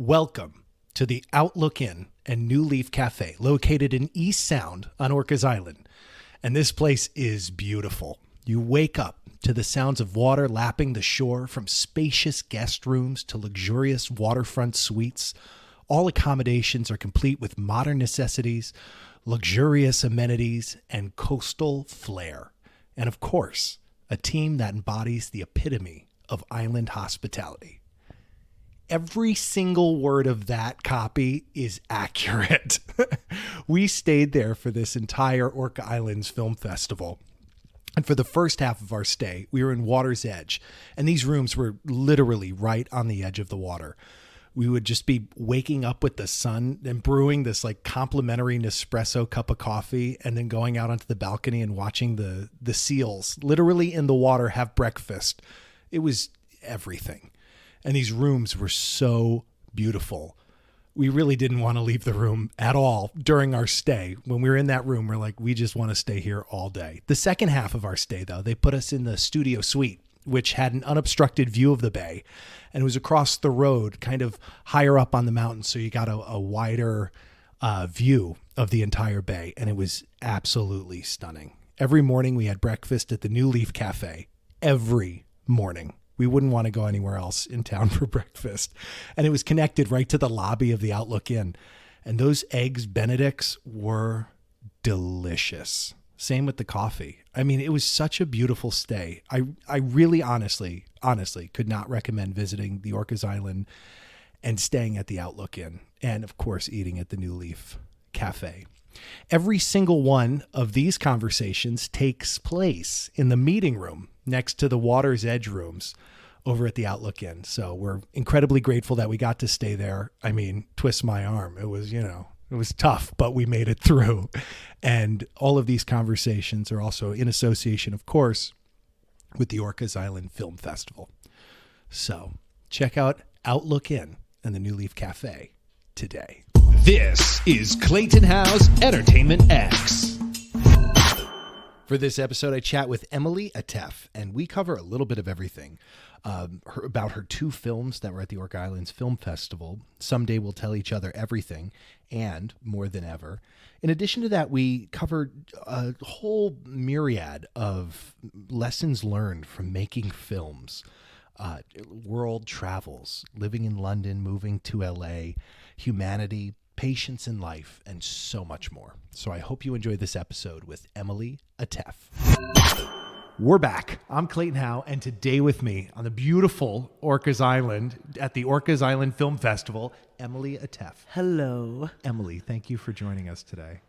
Welcome to the Outlook Inn and New Leaf Cafe, located in East Sound on Orcas Island. And this place is beautiful. You wake up to the sounds of water lapping the shore, from spacious guest rooms to luxurious waterfront suites. All accommodations are complete with modern necessities, luxurious amenities, and coastal flair. And of course, a team that embodies the epitome of island hospitality. Every single word of that copy is accurate. We stayed there for this entire Orca Islands Film Festival. And for the first half of our stay, we were in Water's Edge. And these rooms were literally right on the edge of the water. We would just be waking up with the sun and brewing this like complimentary Nespresso cup of coffee, and then going out onto the balcony and watching the seals literally in the water have breakfast. It was everything. And these rooms were so beautiful. We really didn't want to leave the room at all during our stay. When we were in that room, we're like, we just want to stay here all day. The second half of our stay, though, they put us in the studio suite, which had an unobstructed view of the bay. And it was across the road, kind of higher up on the mountain. So you got a wider view of the entire bay. And it was absolutely stunning. Every morning we had breakfast at the New Leaf Cafe. Every morning. We wouldn't want to go anywhere else in town for breakfast. And it was connected right to the lobby of the Outlook Inn. And those eggs Benedicts were delicious. Same with the coffee. I mean, it was such a beautiful stay. I really honestly could not recommend visiting the Orcas Island and staying at the Outlook Inn. And of course, eating at the New Leaf Cafe. Every single one of these conversations takes place in the meeting room next to the Water's Edge rooms over at the Outlook Inn. So we're incredibly grateful that we got to stay there. I mean, twist my arm. It was, it was tough, but we made it through. And all of these conversations are also in association, of course, with the Orcas Island Film Festival. So check out Outlook Inn and the New Leaf Cafe today. This is Clayton Howe's Entertainment X. For this episode, I chat with Emily Atef, and we cover a little bit of everything about her two films that were at the Orca Islands Film Festival. Someday We'll Tell Each Other Everything, and More Than Ever. In addition to that, we covered a whole myriad of lessons learned from making films, world travels, living in London, moving to LA, humanity, patience in life, and so much more. So I hope you enjoy this episode with Emily Atef. We're back. I'm Clayton Howe, and today with me on the beautiful Orcas Island at the Orcas Island Film Festival, Emily Atef. Hello. Emily, thank you for joining us today.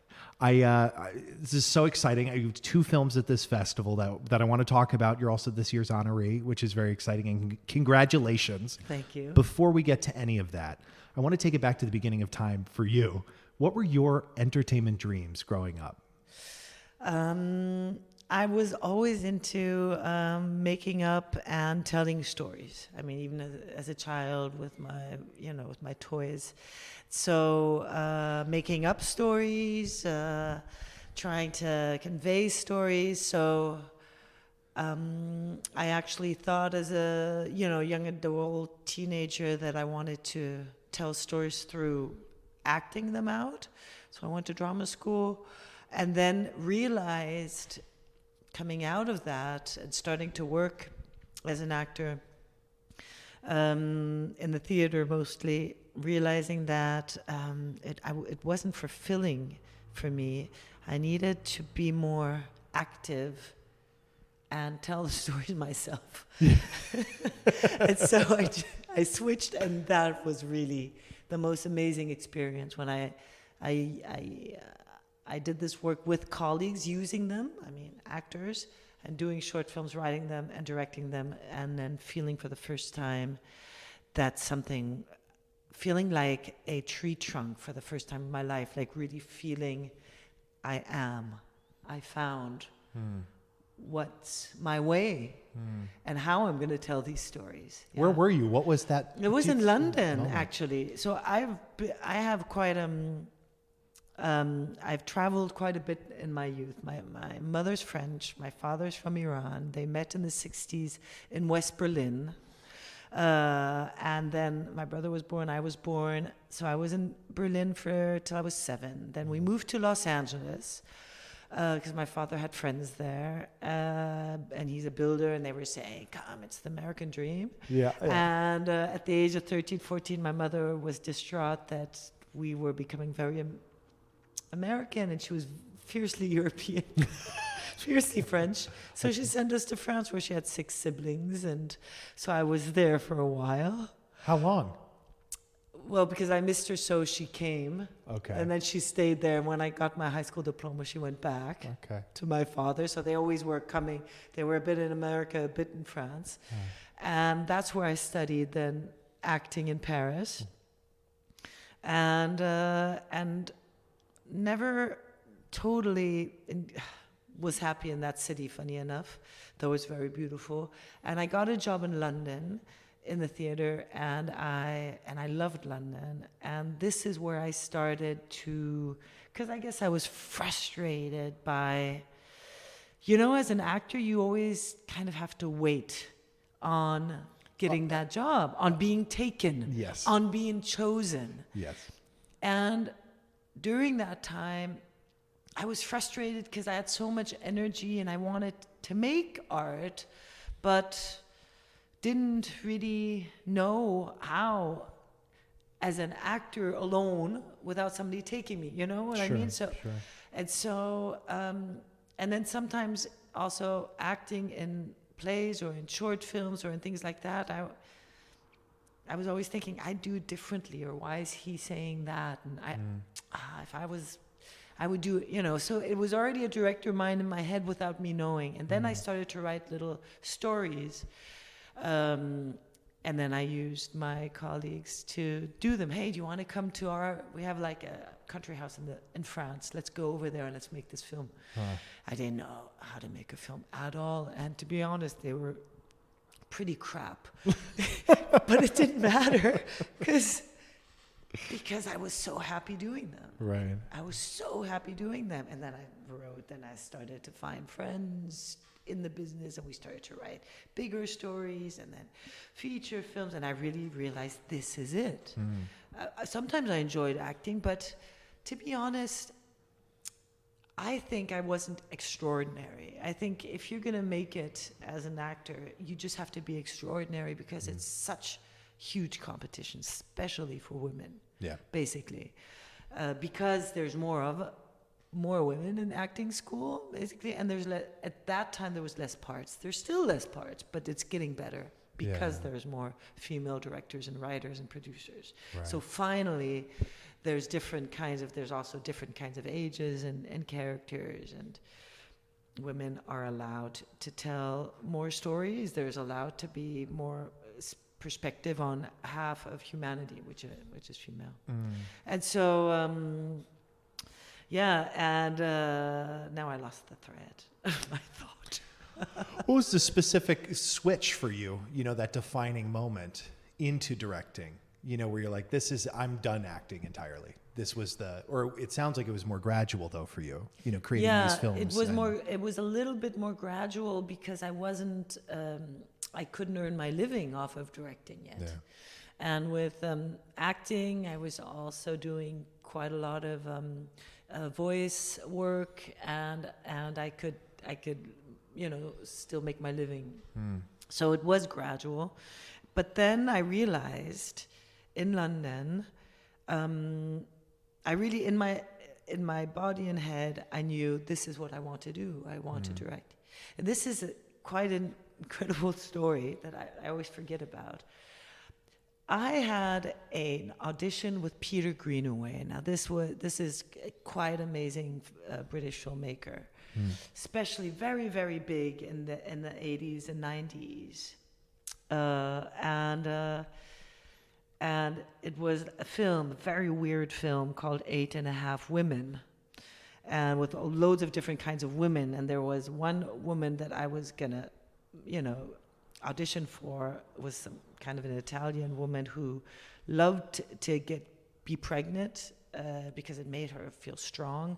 This is so exciting. I have two films at this festival that I want to talk about. You're also this year's honoree, which is very exciting, and congratulations. Thank you. Before we get to any of that, I want to take it back to the beginning of time for you. What were your entertainment dreams growing up? I was always into making up and telling stories. I mean, even as a child with my toys. So making up stories, trying to convey stories. So I actually thought as a young adult teenager that I wanted to tell stories through acting them out. So I went to drama school, and then realized, coming out of that and starting to work as an actor in the theater mostly, realizing that it wasn't fulfilling for me. I needed to be more active and tell the stories myself. And so I switched, and that was really the most amazing experience when I did this work with colleagues, using them, actors, and doing short films, writing them and directing them, and then feeling for the first time that feeling like a tree trunk for the first time in my life, like really feeling I found what's my way and how I'm going to tell these stories. Yeah. Where were you? What was that? It was in London, actually. So I have quite I've traveled quite a bit in my youth. My mother's French, my father's from Iran. They met in the 60s in West Berlin. And then my brother was born, I was born. So I was in Berlin till I was 7. Then we moved to Los Angeles because my father had friends there. And he's a builder, and they were saying, come, it's the American dream. Yeah. And at the age of 13, 14, my mother was distraught that we were becoming very American, and she was fiercely European. Fiercely French. So she sent us to France, where she had 6 siblings, and so I was there for a while. How long? Well, because I missed her, so she came. Okay. And then she stayed there. And when I got my high school diploma, she went back to my father. So they always were coming. They were a bit in America, a bit in France. And that's where I studied then acting in Paris. And never totally was happy in that city, funny enough, though it's very beautiful. And I got a job in London in the theater, and I loved London. And this is where I started to, because I guess I was frustrated by, as an actor, you always kind of have to wait on getting that job, on being taken, Yes. on being chosen. Yes. And during that time, I was frustrated because I had so much energy and I wanted to make art, but didn't really know how, as an actor alone, without somebody taking me. You know what I mean? So, Sure. and so, and then sometimes also acting in plays or in short films or in things like that. I was always thinking, I'd do it differently, or why is he saying that? And if I was, I would do it, so it was already a director mind in my head without me knowing. And then I started to write little stories. And then I used my colleagues to do them. Hey, do you want to come to we have like a country house in France. Let's go over there and let's make this film. I didn't know how to make a film at all. And to be honest, they were pretty crap. But it didn't matter because I was so happy doing them. Right. I was so happy doing them. And then I started to find friends in the business, and we started to write bigger stories and then feature films, and I really realized this is it. Sometimes I enjoyed acting, but to be honest, I think I wasn't extraordinary. I think if you're going to make it as an actor, you just have to be extraordinary because it's such huge competition, especially for women. Yeah. Basically, because there's more women in acting school, basically, and at that time there was less parts. There's still less parts, but it's getting better because there's more female directors and writers and producers. Right. So finally, there's also different kinds of ages and characters, and women are allowed to tell more stories. There's allowed to be more perspective on half of humanity, which is female. And so, now I lost the thread of my thought. What was the specific switch for you, that defining moment into directing, where you're like, I'm done acting entirely. This was or it sounds like it was more gradual though for you, creating these films. It was a little bit more gradual because I couldn't earn my living off of directing yet. Yeah. And with acting, I was also doing quite a lot of voice work, and I could still make my living. So it was gradual, but then I realized in London, I really in my body and head, I knew this is what I want to do. I want to direct, and this is quite an incredible story that I always forget about. I had an audition with Peter Greenaway. Now this is quite amazing British filmmaker, especially very, very big in the 80s and 90s, and it was a very weird film called 8.5 Women, and with loads of different kinds of women. And there was one woman that I was gonna, audition for, was some kind of an Italian woman who loved to be pregnant because it made her feel strong,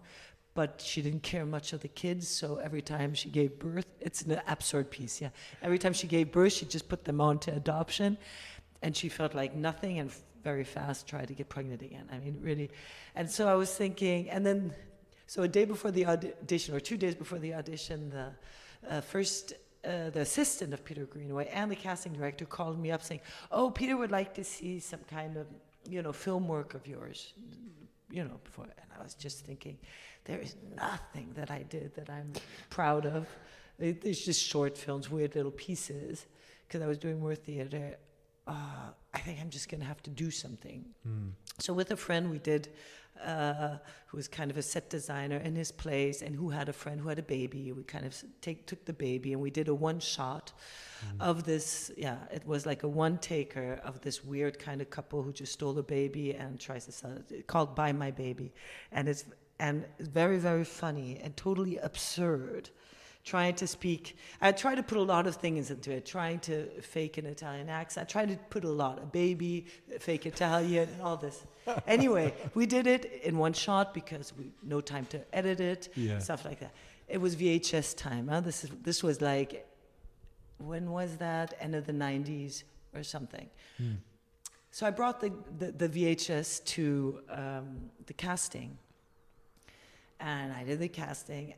but she didn't care much of the kids. So every time she gave birth, it's an absurd piece, yeah. Every time she gave birth, she just put them on to adoption, and she felt like nothing, and very fast tried to get pregnant again. I mean, really. And so I was thinking, and then, so a day before the audition, or 2 days before the audition, the assistant of Peter Greenaway and the casting director called me up saying, "Oh, Peter would like to see some kind of, film work of yours, before." And I was just thinking, there is nothing that I did that I'm proud of. It's just short films, weird little pieces, because I was doing more theater. I think I'm just going to have to do something. So with a friend we did, who was kind of a set designer in his place, and who had a friend who had a baby. We kind of took the baby, and we did a one shot of this. Yeah, it was like a one taker of this weird kind of couple who just stole a baby and tries to sell it. It's called Buy My Baby, and it's very, very funny and totally absurd. Trying to speak, I tried to put a lot of things into it, trying to fake an Italian accent. I tried to put a lot, a baby, fake Italian, and all this. Anyway, we did it in one shot because no time to edit it, stuff like that. It was VHS time. Huh? This was like, when was that? End of the 90s or something. So I brought the VHS to the casting, and I did the casting,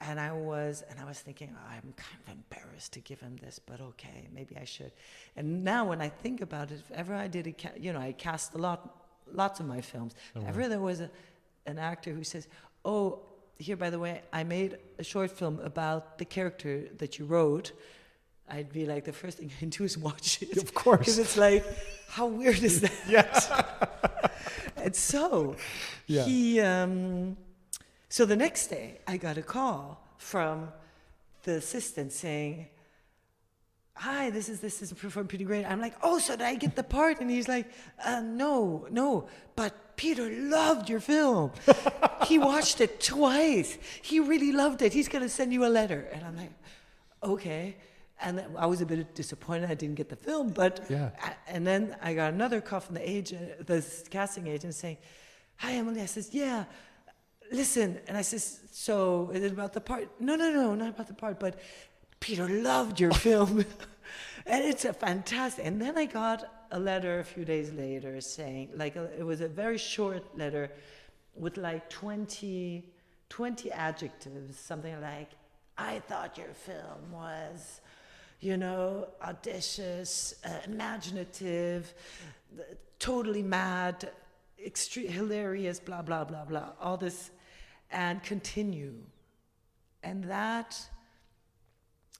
and I was thinking, I'm kind of embarrassed to give him this, but okay, maybe I should. And now when I think about it, if ever I did I cast lots of my films. If ever there was an actor who says, "Oh, here, by the way, I made a short film about the character that you wrote," I'd be like, the first thing I do is watch it. Of course. Because it's like, how weird is that? Yes. And so So the next day, I got a call from the assistant saying, "Hi, this is from Peter Green." I'm like, "Oh, so did I get the part?" And he's like, "No, but Peter loved your film. He watched it twice. He really loved it. He's going to send you a letter." And I'm like, "Okay." And I was a bit disappointed I didn't get the film, but and then I got another call from the casting agent saying, "Hi, Emily." I says, "Yeah. Listen," and I says, "So is it about the part?" No, not about the part, but Peter loved your film. And it's a fantastic. And then I got a letter a few days later saying, it was a very short letter with like 20 adjectives, something like, "I thought your film was, audacious, imaginative, totally mad, extreme, hilarious, blah, blah, blah, blah," all this. And continue. And that,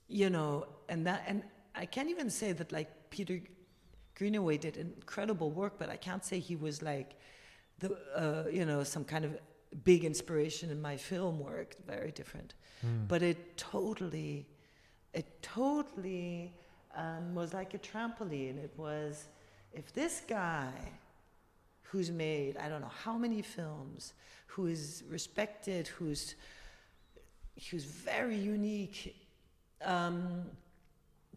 and I can't even say that like Peter Greenaway did incredible work, but I can't say he was like some kind of big inspiration in my film work. Very different. But it totally was like a trampoline. It was, if this guy who's made I don't know how many films, who is respected, who's very unique,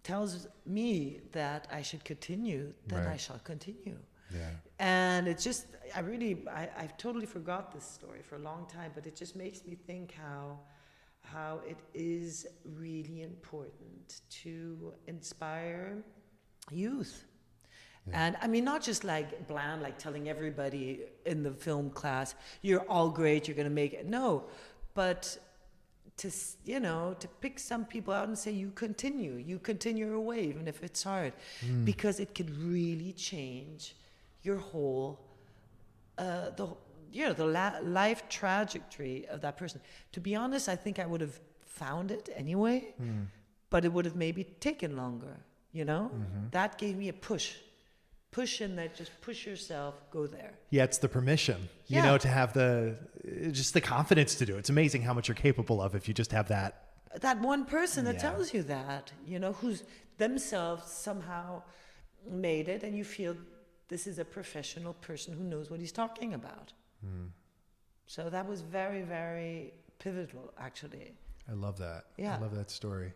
tells me that I should continue, then I shall continue. Yeah. And it's just, I've totally forgot this story for a long time, but it just makes me think how it is really important to inspire youth. Yeah. And I mean, not just like bland, like telling everybody in the film class, "You're all great, you're going to make it." No, but to pick some people out and say, you continue your way, even if it's hard, because it could really change your whole, life trajectory of that person. To be honest, I think I would have found it anyway, but it would have maybe taken longer, That gave me a push in that, just push yourself, go there. Yeah, it's the permission, to have just the confidence to do it. It's amazing how much you're capable of if you just have that. That one person that tells you that, who's themselves somehow made it, and you feel this is a professional person who knows what he's talking about. So that was very, very pivotal, actually. I love that. Yeah. I love that story.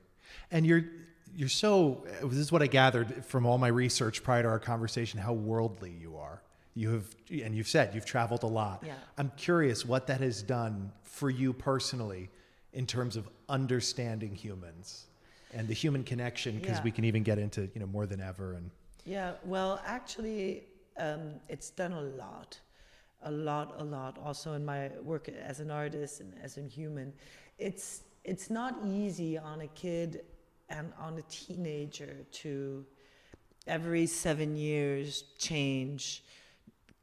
And you're so, this is what I gathered from all my research prior to our conversation, how worldly you are. you've said you've traveled a lot. Yeah. I'm curious what that has done for you personally in terms of understanding humans and the human connection, because Yeah. we can even get into, more than ever. And Yeah, well, actually, it's done a lot. Also in my work as an artist and as a human. It's not easy on a kid and on a teenager to every 7 years change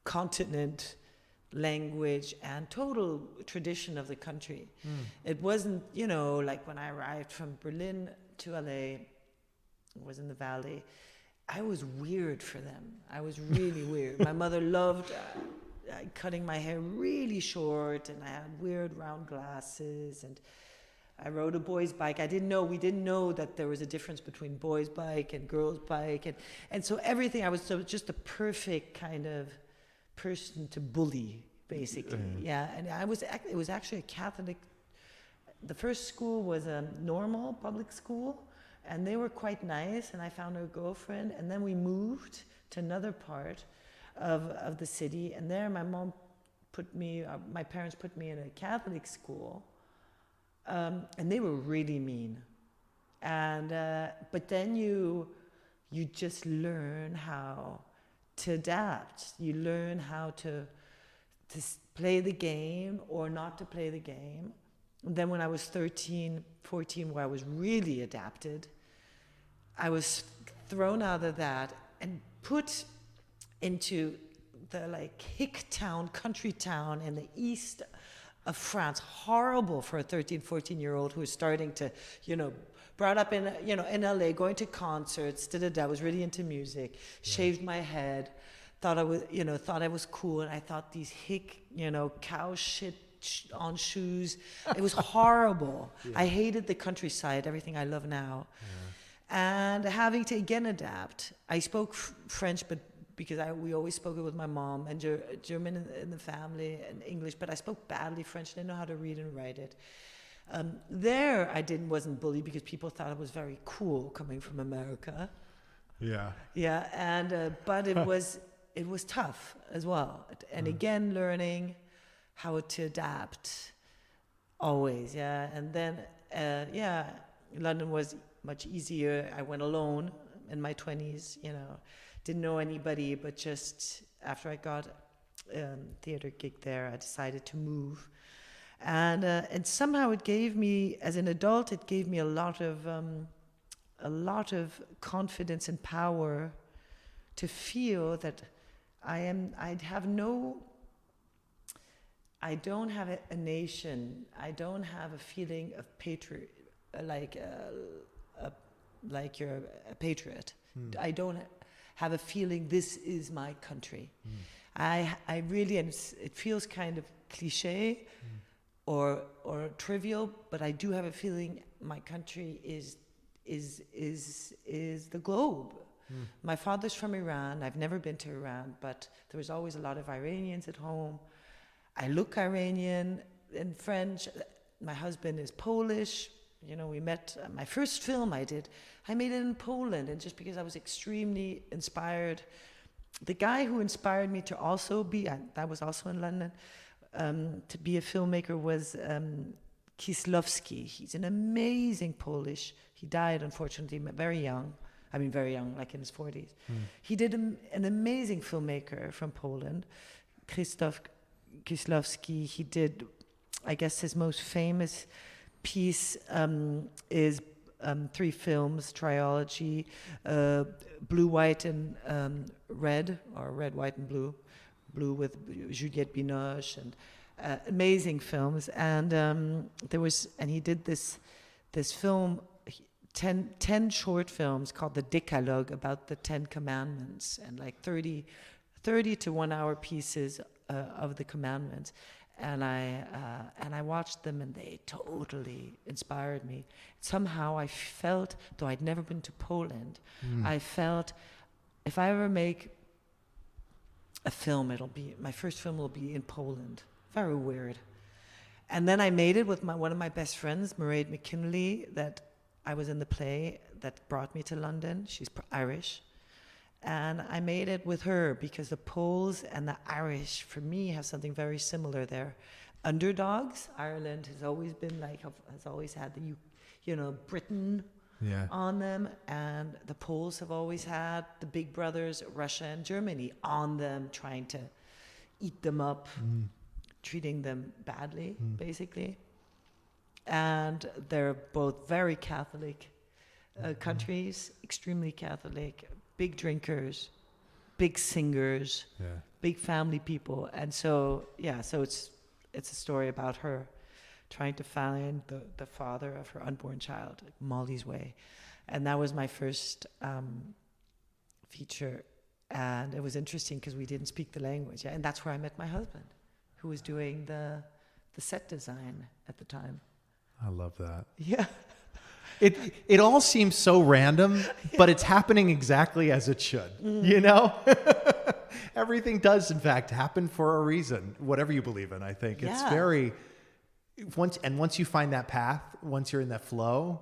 continent, language, and total tradition of the country. It wasn't, like when I arrived from Berlin to LA, I was in the Valley, I was weird for them. I was really weird. My mother loved cutting my hair really short, and I had weird round glasses, and I rode a boys' bike. We didn't know that there was a difference between boys' bike and girls' bike, and so everything. I was just a perfect kind of person to bully, basically. Yeah, and it was actually a Catholic. The first school was a normal public school, and they were quite nice, and I found a girlfriend, and then we moved to another part of the city, and there my parents put me in a Catholic school, and they were really mean, and but then you just learn how to adapt. You learn how to play the game or not to play the game. And then when I was 13, 14, where I was really adapted, I was thrown out of that and put into the hick town, country town in the east of France. Horrible for a 13, 14-year-old who was starting to, brought up in LA, going to concerts, I was really into music, shaved my head, thought I was cool, and I thought these hick, cow shit on shoes. It was horrible. I hated the countryside, everything I love now. And having to again adapt. I spoke French, but because we always spoke it with my mom, and German in the family, and English, but I spoke badly French. I didn't know how to read and write it. There I wasn't bullied because people thought I was very cool coming from America. yeah. Yeah, and but it was tough as well. And again, learning how to adapt always, yeah. And then, London was much easier. I went alone in my 20s, didn't know anybody, but just after I got theater gig there, I decided to move. And somehow it gave me, as an adult, it gave me a lot of confidence and power to feel that I don't have a nation. I don't have a feeling of like you're a patriot. I don't have a feeling this is my country. I really, and it feels kind of cliche or trivial, but I do have a feeling my country is the globe. My father's from Iran. I've never been to Iran, but there was always a lot of Iranians at home. I look Iranian and French. My husband is Polish. We met. My first film I made it in Poland, and just because I was extremely inspired. The guy who inspired me to also that was also in London, to be a filmmaker was Kieslowski. He's an amazing Polish. He died, unfortunately, very young. I mean, very young, like in his 40s. He did an amazing filmmaker from Poland, Krzysztof Kieslowski. He did, I guess, his most famous piece is 3 films, trilogy, Blue, White, and Red, or Red, White, and Blue. Blue with Juliette Binoche, and amazing films. And he did this film, 10 short films called the Decalogue, about the 10 commandments, and like 30 to 1 hour pieces of the commandments. And I watched them, and they totally inspired me. Somehow I felt, though I'd never been to Poland, I felt if I ever make a film, my first film will be in Poland. Very weird. And then I made it with one of my best friends, Mairead McKinley, that I was in the play that brought me to London. She's Irish. And I made it with her because the Poles and the Irish, for me, have something very similar. They're underdogs. Ireland has always been has always had Britain on them, and the Poles have always had the big brothers, Russia and Germany, on them, trying to eat them up, treating them badly, basically. And they're both very Catholic countries, extremely Catholic, big drinkers, big singers, big family people. And so it's a story about her trying to find the father of her unborn child, Molly's Way. And that was my first feature. And it was interesting because we didn't speak the language. Yeah? And that's where I met my husband, who was doing the set design at the time. I love that. Yeah. It all seems so random, but it's happening exactly as it should, you know? Everything does, in fact, happen for a reason, whatever you believe in, I think. It's very... Once you find that path, once you're in that flow,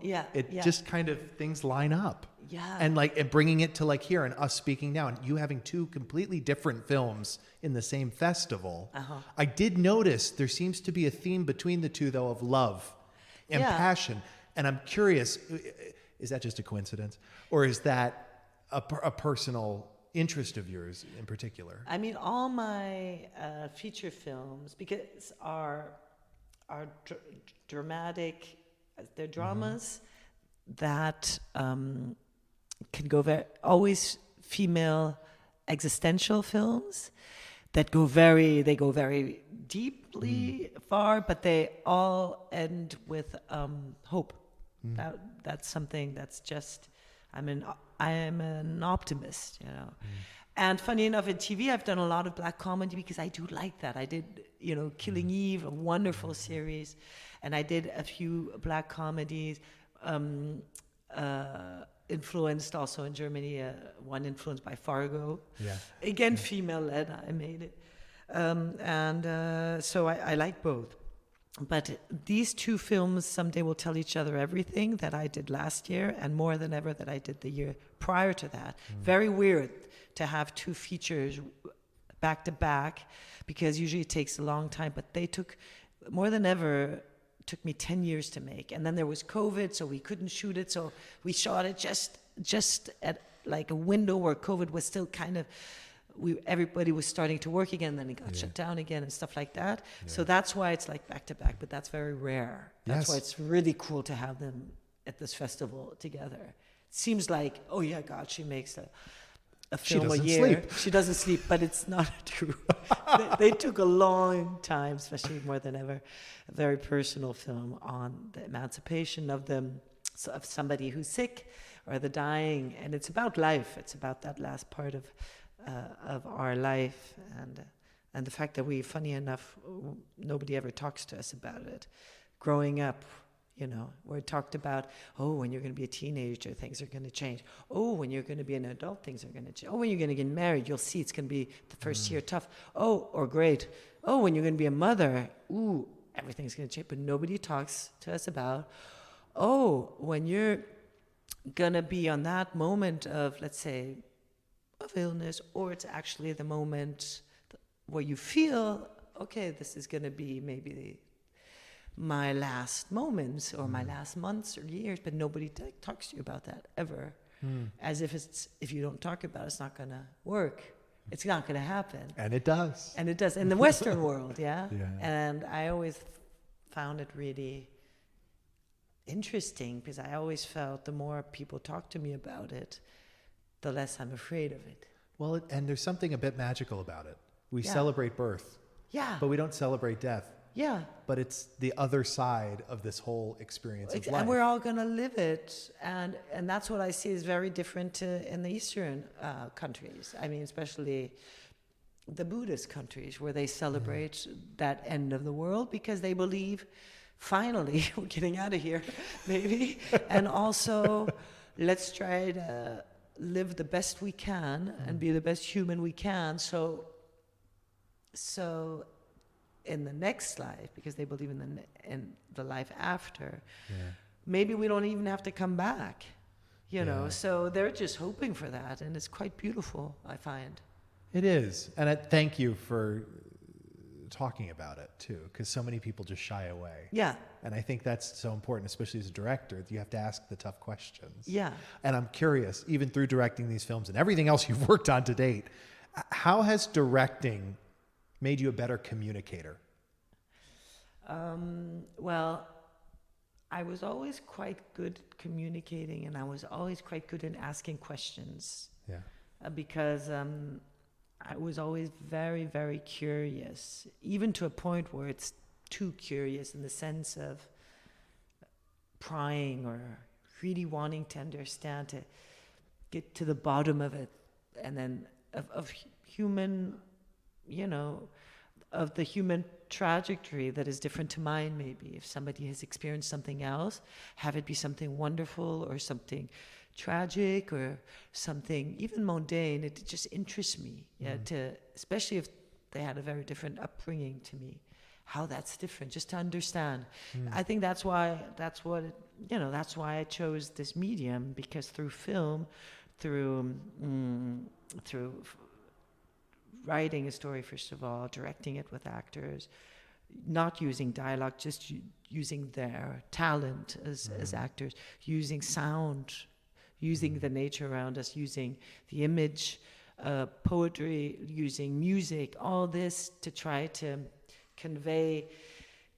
just kind of things line up. Yeah. And bringing it to here and us speaking now and you having two completely different films in the same festival. I did notice there seems to be a theme between the two, though, of love and passion. And I'm curious, is that just a coincidence? Or is that a personal interest of yours in particular? I mean, all my feature films, because are dramatic, they're dramas that can go always female existential films that go very deeply far, but they all end with hope. That's something that's just, I am an optimist, you know. And funny enough, in TV, I've done a lot of black comedy because I do like that. I did, Killing Eve, a wonderful series, and I did a few black comedies, influenced also in Germany, one influenced by Fargo. Yeah. Again, female-led, I made it. So I like both. But these two films someday will tell each other everything that I did last year and more than ever that I did the year prior to that. Very weird to have two features back to back because usually it takes a long time, but they took more than ever, took me 10 years to make. And then there was COVID, so we couldn't shoot it. So we shot it just at a window where COVID was still kind of, everybody was starting to work again, then it got shut down again and stuff like that. Yeah. So that's why it's back to back, but that's very rare. That's why it's really cool to have them at this festival together. It seems like, oh yeah, God, she makes a film a year. She doesn't sleep, but it's not true. they took a long time, especially more than ever, a very personal film on the emancipation of somebody who's sick or the dying, and it's about life. It's about that last part of our life, and the fact that funny enough, nobody ever talks to us about it. Growing up, we're talked about, when you're going to be a teenager, things are going to change. When you're going to be an adult, things are going to change. When you're going to get married, you'll see it's going to be the first year tough. Or great. When you're going to be a mother, everything's going to change. But nobody talks to us about, when you're going to be on that moment of, let's say, of illness, or it's actually the moment where you feel, okay, this is going to be maybe my last moments or my last months or years, but nobody talks to you about that ever. As if you don't talk about it, it's not going to work. It's not going to happen. And it does. And it does in the Western world, yeah. And I always found it really interesting because I always felt the more people talk to me about it, the less I'm afraid of it. Well, and there's something a bit magical about it. We celebrate birth. Yeah. But we don't celebrate death. Yeah. But it's the other side of this whole experience of life. And we're all going to live it. And that's what I see is very different in the Eastern countries. I mean, especially the Buddhist countries where they celebrate that end of the world because they believe, finally, we're getting out of here, maybe. And also, let's try to live the best we can and be the best human we can. So in the next life, because they believe in the life after, maybe we don't even have to come back. you know. So they're just hoping for that, and it's quite beautiful, I find. It is. And thank you for talking about it too, because so many people just shy away. Yeah. And I think that's so important, especially as a director, that you have to ask the tough questions. Yeah. And I'm curious, even through directing these films and everything else you've worked on to date, how has directing made you a better communicator? Well, I was always quite good at communicating, and I was always quite good in asking questions. Yeah. Because I was always very, very curious, even to a point where it's too curious in the sense of prying or really wanting to understand, to get to the bottom of it, and then of human, you know, of the human trajectory that is different to mine. Maybe if somebody has experienced something else, have it be something wonderful or something tragic or something even mundane, it just interests me. Especially if they had a very different upbringing to me, how that's different, just to understand. I think that's why I chose this medium, because through film, through writing a story, first of all, directing it with actors, not using dialogue, just using their talent as actors, using sound, using the nature around us, using the image, poetry, using music, all this to try to convey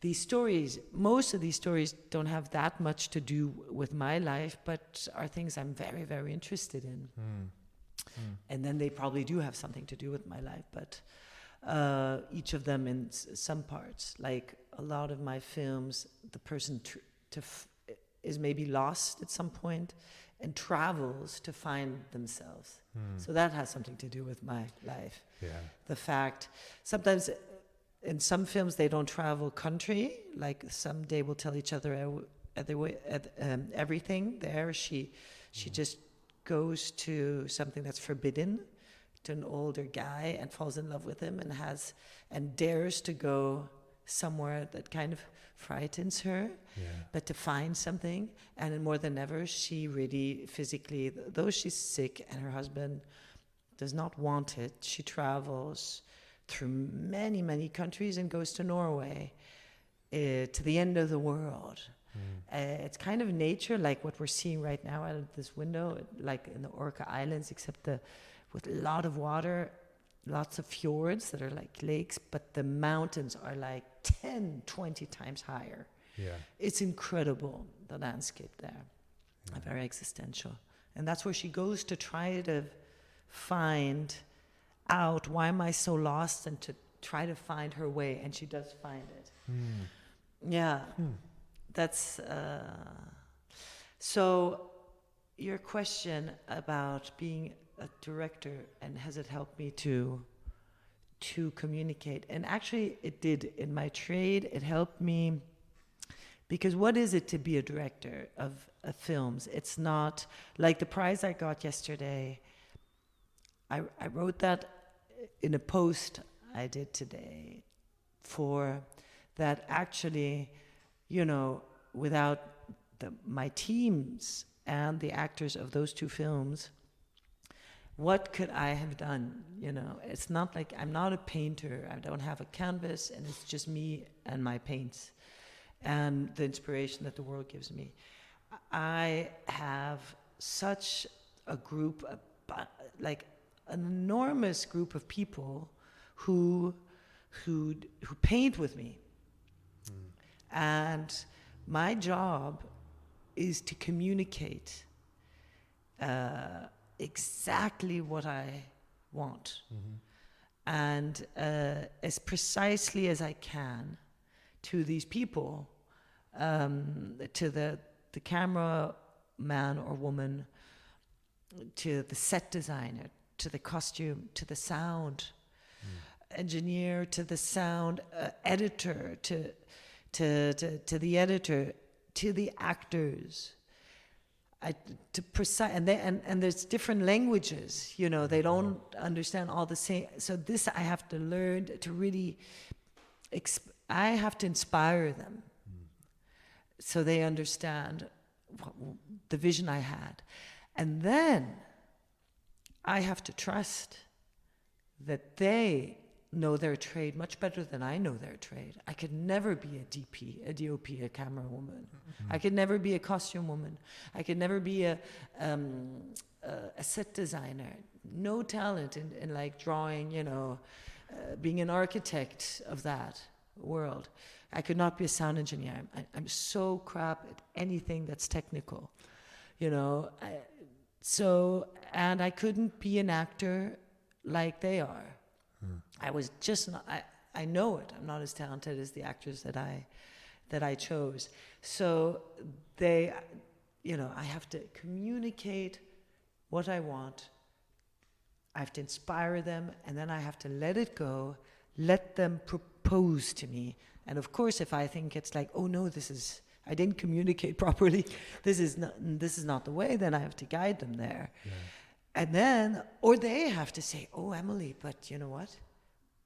these stories. Most of these stories don't have that much to do with my life, but are things I'm very, very interested in. And then they probably do have something to do with my life, but each of them in some parts. Like a lot of my films, the person is maybe lost at some point and travels to find themselves. So that has something to do with my life. Yeah. The fact, sometimes in some films they don't travel country, like someday we'll tell each other everything. There she just goes to something that's forbidden, to an older guy, and falls in love with him, and dares to go somewhere that kind of frightens her, but to find something. And then more than ever, she really physically, though she's sick and her husband does not want it, she travels through many, many countries and goes to Norway, to the end of the world. It's kind of nature, like what we're seeing right now out of this window, like in the Orca Islands, except with a lot of water, lots of fjords that are like lakes, but the mountains are like 10, 20 times higher. Yeah. It's incredible, the landscape there. Very existential. And that's where she goes to try to find out, why am I so lost, and to try to find her way, and she does find it. Yeah. That's so your question about being a director and has it helped me to communicate, and actually it did. In my trade, it helped me, because what is it to be a director of films? It's not like the prize I got yesterday. I wrote that in a post I did today, for that actually, you know, without my teams and the actors of those two films, what could I have done? You know, it's not like, I'm not a painter. I don't have a canvas, and it's just me and my paints and the inspiration that the world gives me. I have such a group, like an enormous group of people who paint with me. And my job is to communicate exactly what I want, and as precisely as I can to these people, to the camera man or woman, to the set designer, to the costume, to the sound engineer, to the sound editor, to the editor, to the actors. And there's different languages, you know, they don't understand all the same. So this I have to learn to really, I have to inspire them so they understand the vision I had. And then I have to trust that they know their trade much better than I know their trade. I could never be a DP, a DOP, a camera woman. I could never be a costume woman. I could never be a set designer. No talent in like drawing, being an architect of that world. I could not be a sound engineer. I'm so crap at anything that's technical, and I couldn't be an actor like they are. I was just not, I know it. I'm not as talented as the actors that I chose. So I have to communicate what I want. I have to inspire them, and then I have to let it go, let them propose to me. And of course, if I think it's like, oh no, I didn't communicate properly, this is not the way, then I have to guide them there. Yeah. And then, or they have to say, oh, Emily, but you know what?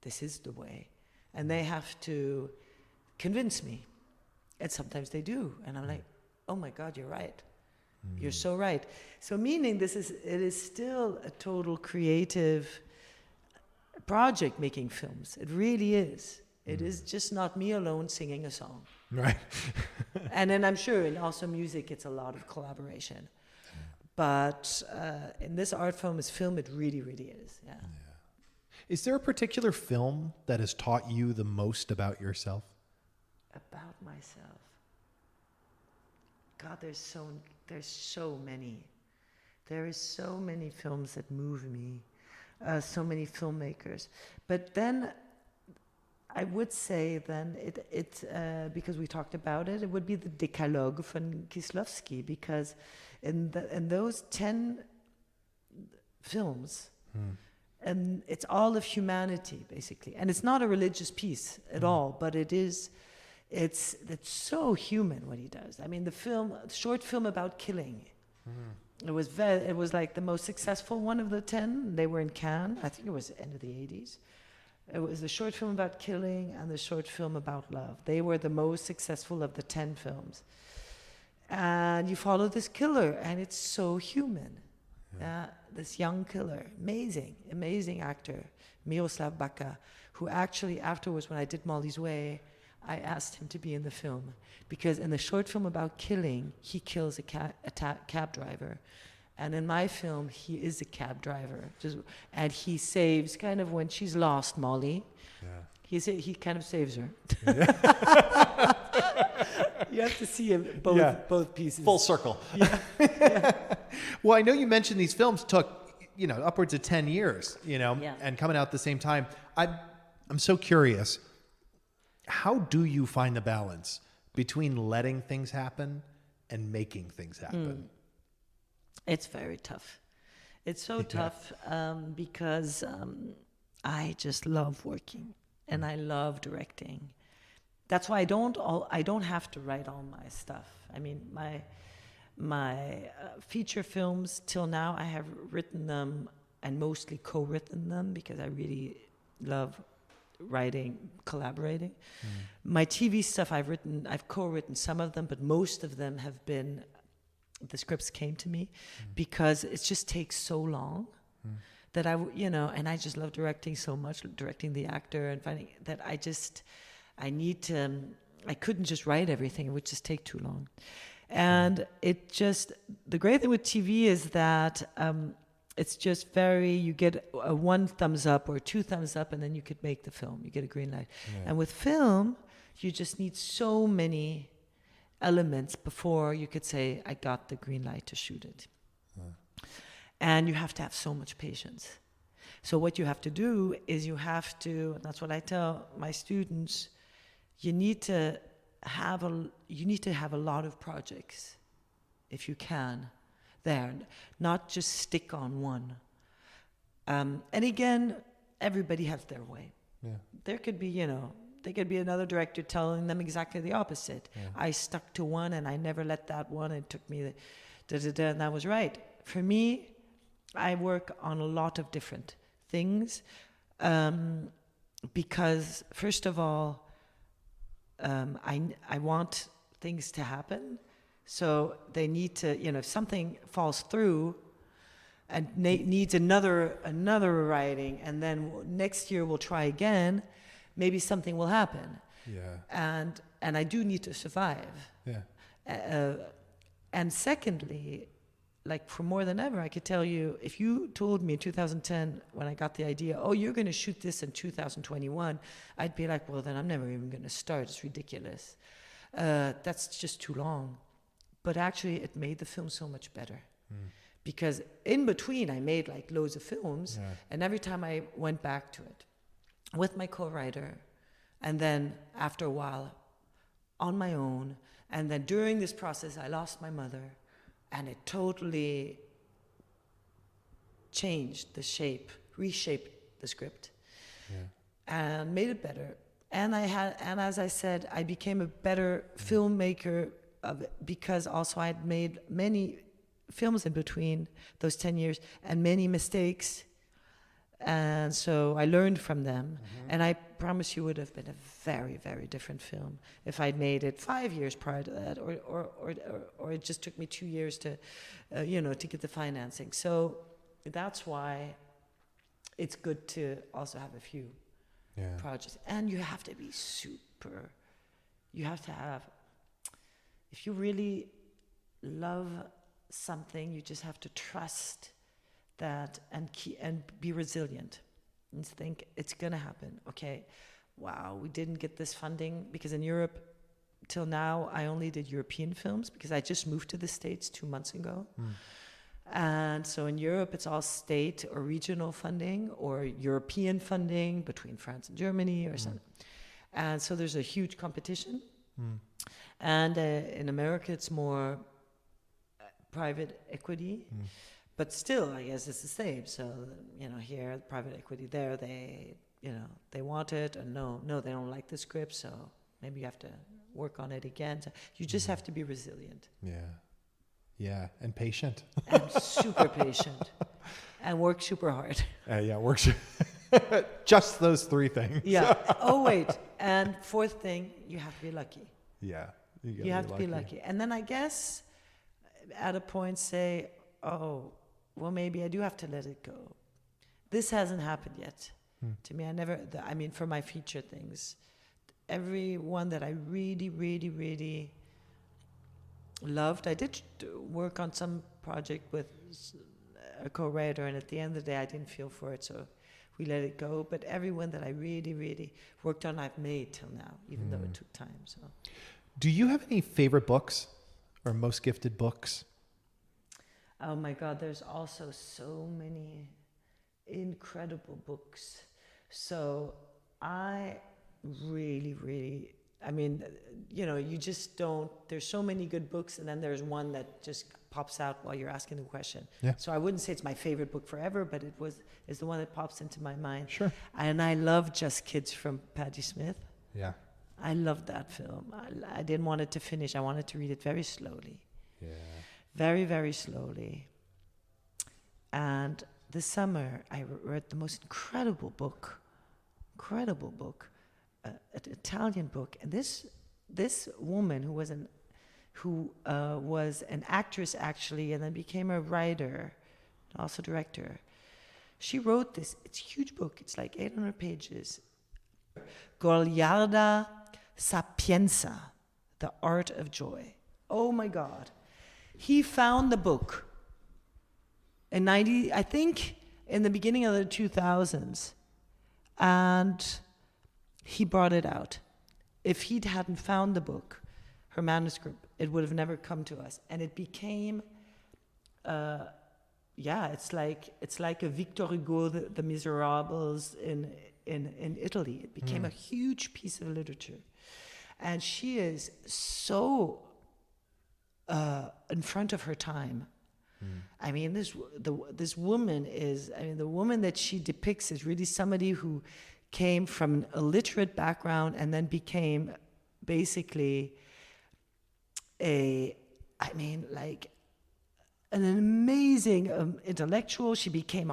This is the way. And they have to convince me. And sometimes they do. And I'm like, oh my God, you're right. You're so right. So meaning it is still a total creative project making films. It really is. It is just not me alone singing a song. Right. And then I'm sure in also music, it's a lot of collaboration. But in this art form, it really, really is. Yeah. Is there a particular film that has taught you the most about yourself? About myself? God, there's so many. There is so many films that move me, so many filmmakers. But then I would say then because we talked about it, it would be the Decalogue from Kieslowski, because in those 10 films, and it's all of humanity basically, and it's not a religious piece at all, but it's so human what he does. I mean, the short film about killing, it was like the most successful one of the 10. They were in Cannes. I think it was the end of the 80s. It was the short film about killing and the short film about love. They were the most successful of the 10 films. And you follow this killer, and it's so human. This young killer, amazing actor, Miroslav Baka, who actually afterwards, when I did Molly's Way, I asked him to be in the film. Because in the short film about killing, he kills a cab driver. And in my film, he is a cab driver. And he saves, kind of when she's lost, Molly, he kind of saves her. You have to see both pieces. Full circle. Yeah. Well, I know you mentioned these films took, upwards of 10 years, and coming out at the same time. I'm so curious, how do you find the balance between letting things happen and making things happen? It's very tough. It's so tough because I just love working and I love directing. That's why I don't have to write all my stuff. I mean, my feature films till now, I have written them and mostly co-written them because I really love writing, collaborating. My TV stuff I've co-written some of them, but most of them have been, the scripts came to me because it just takes so long that and I just love directing so much, directing the actor and finding that I couldn't just write everything. It would just take too long. And the great thing with TV is that it's just you get a 1 thumbs up or 2 thumbs up, and then you could make the film. You get a green light. Yeah. And with film, you just need so many elements before you could say, I got the green light to shoot it. And you have to have so much patience. So what you have to do is and that's what I tell my students, you need to have a lot of projects, if you can, there, not just stick on one. And again, everybody has their way. Yeah. There could be, there could be another director telling them exactly the opposite. Yeah. I stuck to one and I never let that one. It took me and that was right. For me, I work on a lot of different things because, first of all, I want things to happen. So they need to, if something falls through and needs another writing, and then next year we'll try again, maybe something will happen. Yeah. And I do need to survive. Yeah. And secondly, like for more than ever, I could tell you, if you told me in 2010 when I got the idea, oh, you're going to shoot this in 2021, I'd be like, well, then I'm never even going to start. It's ridiculous. That's just too long. But actually, it made the film so much better. Because in between, I made like loads of films. And every time I went back to it with my co-writer, and then after a while on my own, and then during this process, I lost my mother, and it totally changed the shape, reshaped the script, and made it better. And as I said, I became a better filmmaker because also I'd made many films in between those 10 years and many mistakes. And so I learned from them. And I promise you it would have been a very, very different film if I'd made it 5 years prior to that, or it just took me 2 years to, to get the financing. So that's why it's good to also have a few projects. And you have to be if you really love something, you just have to trust that and be resilient and think it's going to happen. Okay, wow, we didn't get this funding because in Europe, till now, I only did European films because I just moved to the States 2 months ago. And so in Europe, it's all state or regional funding or European funding between France and Germany or something. And so there's a huge competition. And in America, it's more private equity. But still, I guess it's the same. So, here, private equity, there, they want it, and no, they don't like the script, so maybe you have to work on it again. So you just have to be resilient. Yeah, and patient. And super patient. And work super hard. Work just those 3 things. Yeah. Oh, wait. And fourth thing, you have to be lucky. Yeah. You have to be lucky. And then I guess at a point say, oh, well, maybe I do have to let it go. This hasn't happened yet. To me, for my feature things, every one that I really, really, really loved, I did work on some project with a co-writer, and at the end of the day, I didn't feel for it, so we let it go. But everyone that I really, really worked on, I've made till now, even though it took time. So, do you have any favorite books or most gifted books? Oh my God, there's also so many incredible books. So I really, really, you just don't, there's so many good books, and then there's one that just pops out while you're asking the question. Yeah. So I wouldn't say it's my favorite book forever, but it's the one that pops into my mind. Sure. And I love Just Kids from Patti Smith. Yeah. I loved that film. I didn't want it to finish. I wanted to read it very slowly. Yeah. Very, very slowly. And this summer, I read the most incredible book, an Italian book. And this woman who was an actress actually, and then became a writer, also director. She wrote this. It's a huge book. It's like 800 pages. Goliarda Sapienza, The Art of Joy. Oh my God. He found the book in in the beginning of the 2000s, and he brought it out. If he hadn't found the book, her manuscript, it would have never come to us. And it became, it's like a Victor Hugo, the Miserables in Italy. It became a huge piece of literature. And she is so in front of her time. I mean, this woman is, the woman that she depicts is really somebody who came from an illiterate background and then became basically an amazing intellectual. She became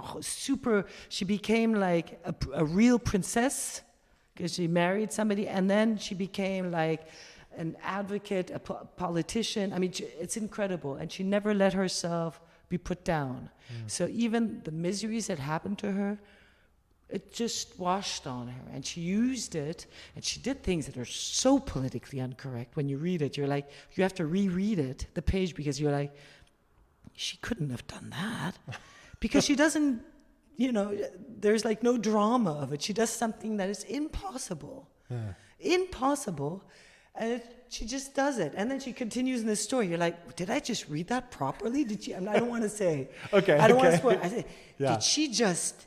like a real princess because she married somebody, and then she became like an advocate, a politician. I mean, it's incredible. And she never let herself be put down. So even the miseries that happened to her, it just washed on her. And she used it, and she did things that are so politically incorrect. When you read it, you're like, you have to reread it, the page, because you're like, she couldn't have done that. Because she doesn't, there's like no drama of it. She does something that is impossible. Impossible. And she just does it. And then she continues in this story. You're like, did I just read that properly? Did she? I mean, I don't want to say. Okay. I don't want to spoil. I say, Yeah. Did she just,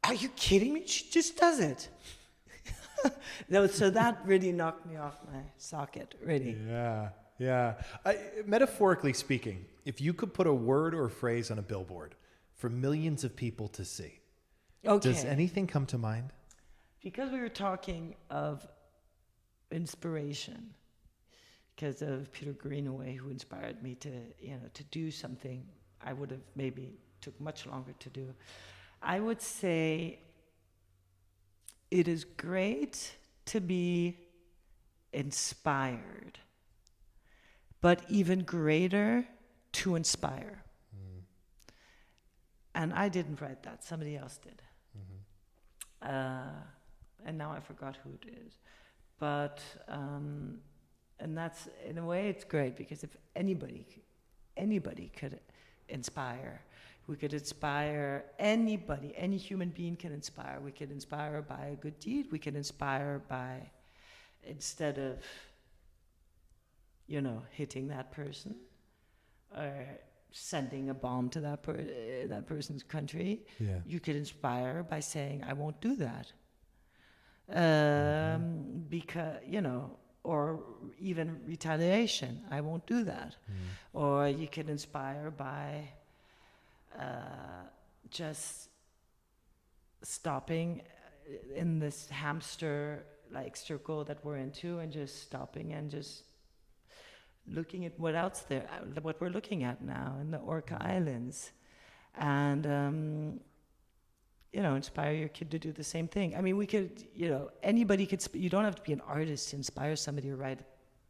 are you kidding me? She just does it. No, so that really knocked me off my socket, really. Yeah. Metaphorically speaking, if you could put a word or phrase on a billboard for millions of people to see, does anything come to mind? Because we were talking of inspiration, because of Peter Greenaway, who inspired me to do something I would have maybe took much longer to do. I would say it is great to be inspired, but even greater to inspire. And I didn't write that, somebody else did. And now I forgot who it is. But, and that's, in a way, it's great, because if anybody could inspire, we could inspire anybody, any human being can inspire. We could inspire by a good deed. We could inspire by, instead of, hitting that person or sending a bomb to that person's country, you could inspire by saying, I won't do that. Because, or even retaliation, I won't do that. Or you can inspire by just stopping in this hamster circle that we're into, and just stopping and just looking at what else there, what we're looking at now in the Orca Islands, and inspire your kid to do the same thing. I mean, we could, anybody could. You don't have to be an artist to inspire somebody to write a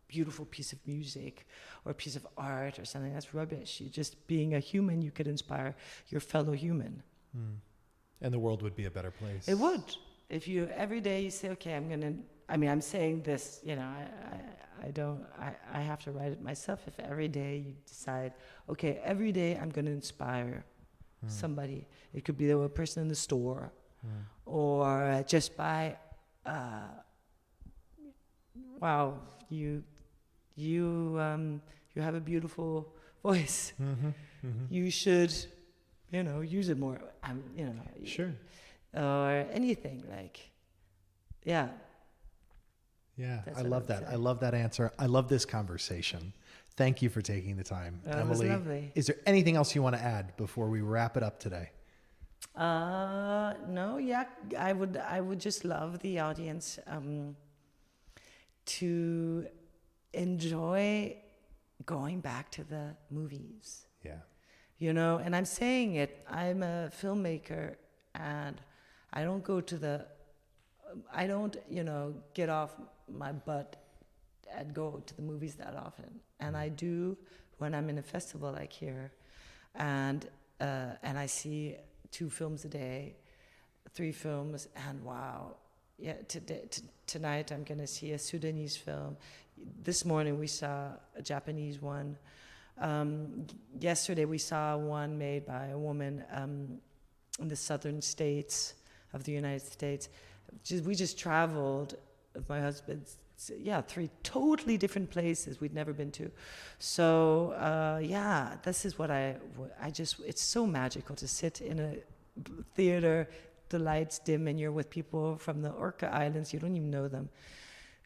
beautiful piece of music or a piece of art or something. That's rubbish. You just being a human, you could inspire your fellow human. And the world would be a better place. It would. If you every day you say, okay, I'm saying this, I have to write it myself. If every day you decide, okay, every day I'm going to inspire somebody. It could be a person in the store, or just by, wow, you have a beautiful voice. You should, use it more. Sure. Or anything yeah. Yeah, That's I what love would that. say. I love that answer. I love this conversation. Thank you for taking the time, It Emily. was lovely. Is there anything else you want to add before we wrap it up today? No, yeah, I would just love the audience to enjoy going back to the movies. Yeah. And I'm saying it, I'm a filmmaker, and I don't go to I don't, get off my butt and go to the movies that often. And I do when I'm in a festival like here, and I see 2 films a day, 3 films, and wow. Yeah, tonight I'm going to see a Sudanese film. This morning we saw a Japanese one. Yesterday we saw one made by a woman in the southern states of the United States. We just traveled with my husband, 3 totally different places we'd never been to. So, this is what I just, it's so magical to sit in a theater, the lights dim, and you're with people from the Orca Islands, you don't even know them,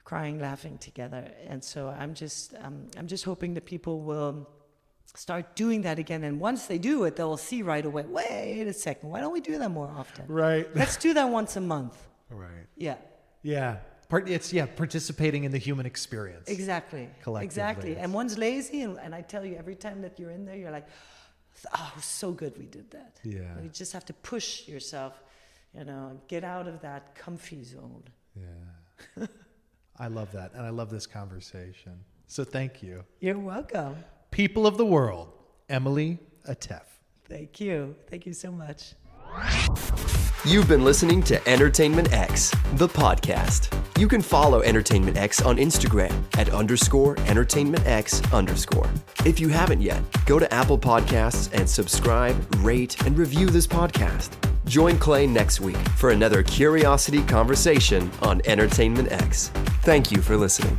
crying, laughing together. And so I'm just hoping that people will start doing that again. And once they do it, they'll see right away, wait a second, why don't we do that more often? Right. Let's do that once a month. Right. Yeah. Yeah. Participating in the human experience. Exactly. Collectively. Exactly. And one's lazy, and I tell you, every time that you're in there, you're like, oh, so good we did that. Yeah. You just have to push yourself, get out of that comfy zone. Yeah. I love that. And I love this conversation. So thank you. You're welcome. People of the world, Emily Atef. Thank you. Thank you so much. You've been listening to Entertainment X, the podcast. You can follow Entertainment X on Instagram at _EntertainmentX_. If you haven't yet, go to Apple Podcasts and subscribe, rate, and review this podcast. Join Clay next week for another curiosity conversation on Entertainment X. Thank you for listening.